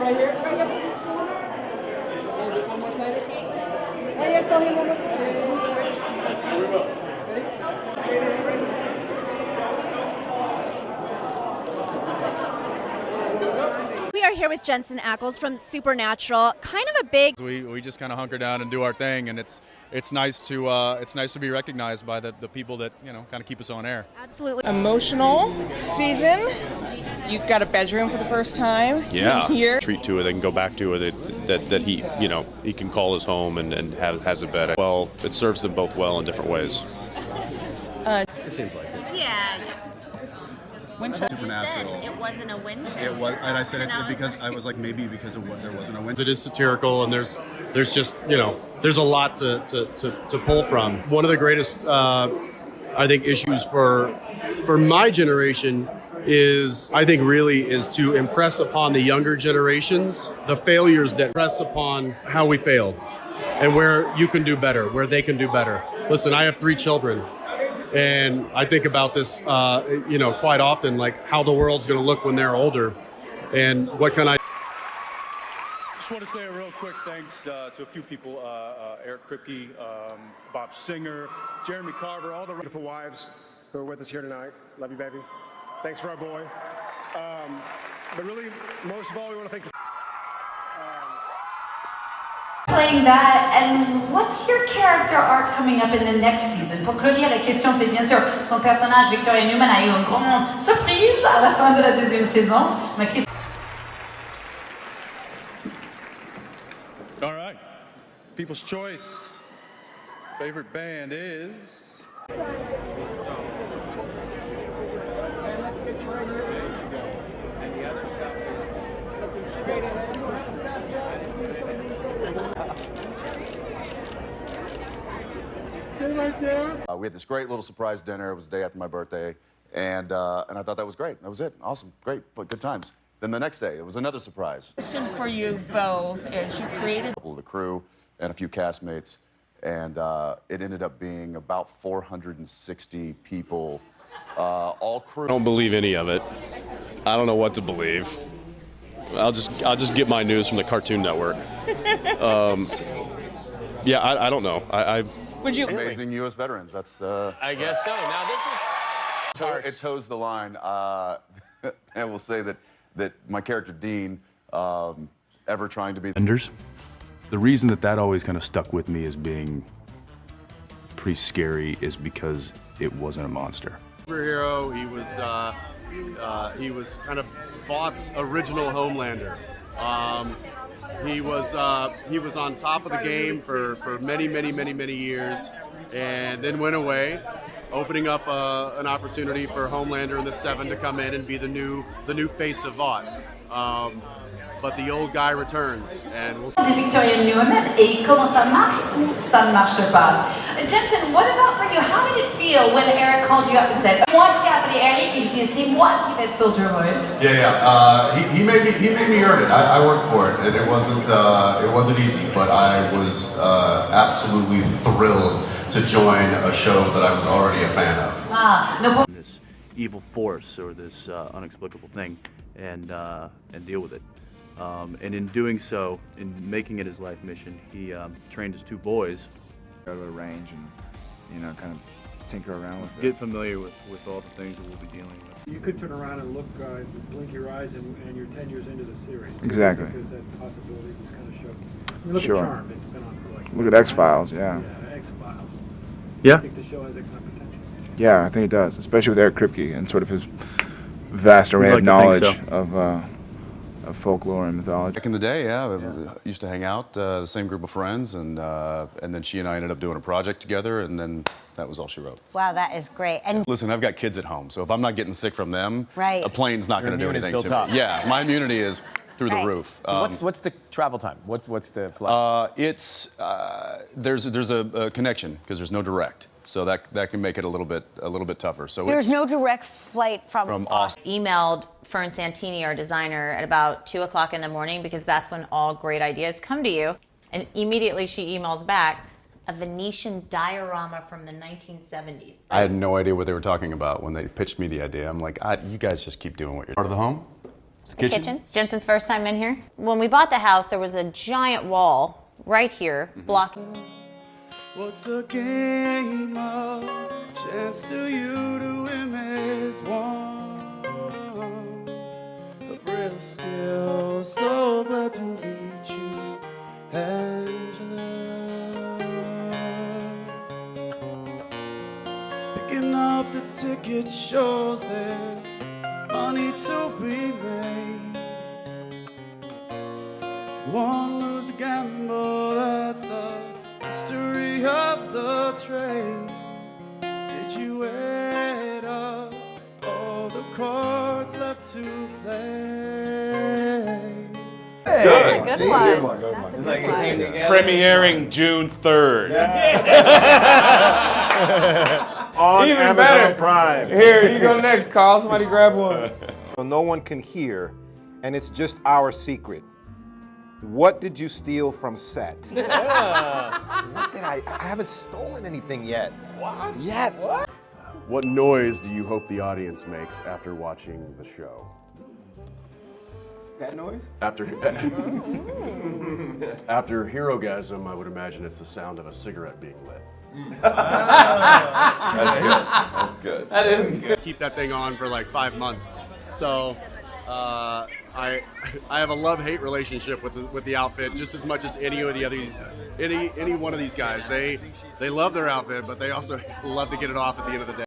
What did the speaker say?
right here. Right here. And just one more time. Right here, for him one more time. We will. Ready? We are here with Jensen Ackles from Supernatural. Kind of a big. We just kind of hunker down and do our thing, and it's nice to be recognized by the people that kind of keep us on air. Absolutely. Emotional season. You got a bedroom for the first time. Yeah. Here. Treat to it. They can go back to it. That he he can call his home and has a bed. Well, it serves them both well in different ways. It seems like it. Yeah. Supernatural. You said it wasn't a win. It was, and I said it because I was like, maybe because of what there wasn't a win. It is satirical, and there's just there's a lot to pull from. One of the greatest I think issues for my generation is to impress upon the younger generations the failures that press upon how we failed and where you can do better, where they can do better. Listen, I have 3 children. And I think about this, quite often, like how the world's going to look when they're older, and what can I. Just want to say a real quick thanks to a few people: Eric Kripke, Bob Singer, Jeremy Carver, all the beautiful wives who are with us here tonight. Love you, baby. Thanks for our boy. But really, most of all, we want to thank. Playing that, and what's your character arc coming up in the next season? Pour Claudia, la question c'est bien sûr, son personnage Victoria Newman a eu une grande surprise à la fin de la 2e saison. Ma question... All right. People's choice. Favorite band is. We had this great little surprise dinner. It was the day after my birthday, and I thought that was great. That was it. Awesome, great, good times. Then the next day, it was another surprise. Question for you both is you created A couple of the crew and a few castmates, and it ended up being about 460 people, all crew. I don't believe any of it. I don't know what to believe. I'll just get my news from the Cartoon Network. Yeah, I don't know. Would you amazing U.S. veterans. That's. I guess so. Now this is. It toes the line. And we'll say that my character Dean, ever trying to be. The reason that always kind of stuck with me as being pretty scary is because it wasn't a monster. Superhero. He was kind of Vought's original Homelander. He was on top of the game for many years, and then went away, opening up an opportunity for Homelander and the Seven to come in and be the new face of Vought. But the old guy returns, and we'll see. Victoria Newman, et comment ça marche ou ça ne marche pas? Jensen, what about for you? How did it feel when Eric called you up and said, moi qui ai appelé Eric et je dis c'est moi qui vais être Soldier Boy? Yeah. He made me earn it. I worked for it, and it wasn't easy, but I was absolutely thrilled to join a show that I was already a fan of. This evil force or this inexplicable thing, and deal with it. And in doing so, in making it his life mission, he trained his 2 boys. Go to a range and, kind of tinker around with it. Get familiar with all the things that we'll be dealing with. You could turn around and look, blink your eyes, and you're 10 years into the series. Exactly. Because that possibility was kind of show. Look Sure. at Charmed. It's been on for like. Look at X-Files, yeah. Yeah, X-Files. Yeah. I think the show has that kind of potential. Yeah, I think it does, especially with Eric Kripke and sort of his vast array of knowledge of folklore and mythology. Back in the day, we used to hang out, the same group of friends, and then she and I ended up doing a project together, and then that was all she wrote. Wow, that is great. And Listen, I've got kids at home, so if I'm not getting sick from them, Right. a plane's not going to do anything built to up. me. Yeah, my immunity is through the roof. So what's the travel time? What's the flight? There's a connection because there's no direct, so that can make it a little bit tougher. So there's no direct flight from Austin. Emailed Fern Santini, our designer, at about 2 o'clock in the morning because that's when all great ideas come to you. And immediately she emails back a Venetian diorama from the 1970s. I had no idea what they were talking about when they pitched me the idea. I'm like, you guys just keep doing what you're part of the home. Kitchen. It's Jensen's first time in here. When we bought the house, there was a giant wall right here blocking. What's a game of chance to you to win is one of real skill. So glad to meet you, Angela. Picking up the ticket shows there's money to be made. One lose the gamble, that's the history of the trade. Did you add up all the cards left to play? Good. Good one. Premiering June 3rd. On Even Amazon better. Prime. Here, you go next, Carl. Somebody grab one. No one can hear, and it's just our secret. What did you steal from set? What did I haven't stolen anything yet. What? Yet. What noise do you hope the audience makes after watching the show? That noise? After Herogasm, I would imagine it's the sound of a cigarette being lit. That's good. That's good. That is good. Keep that thing on for like 5 months. So I have a love-hate relationship with the outfit just as much as any one of these guys. They love their outfit, but they also love to get it off at the end of the day.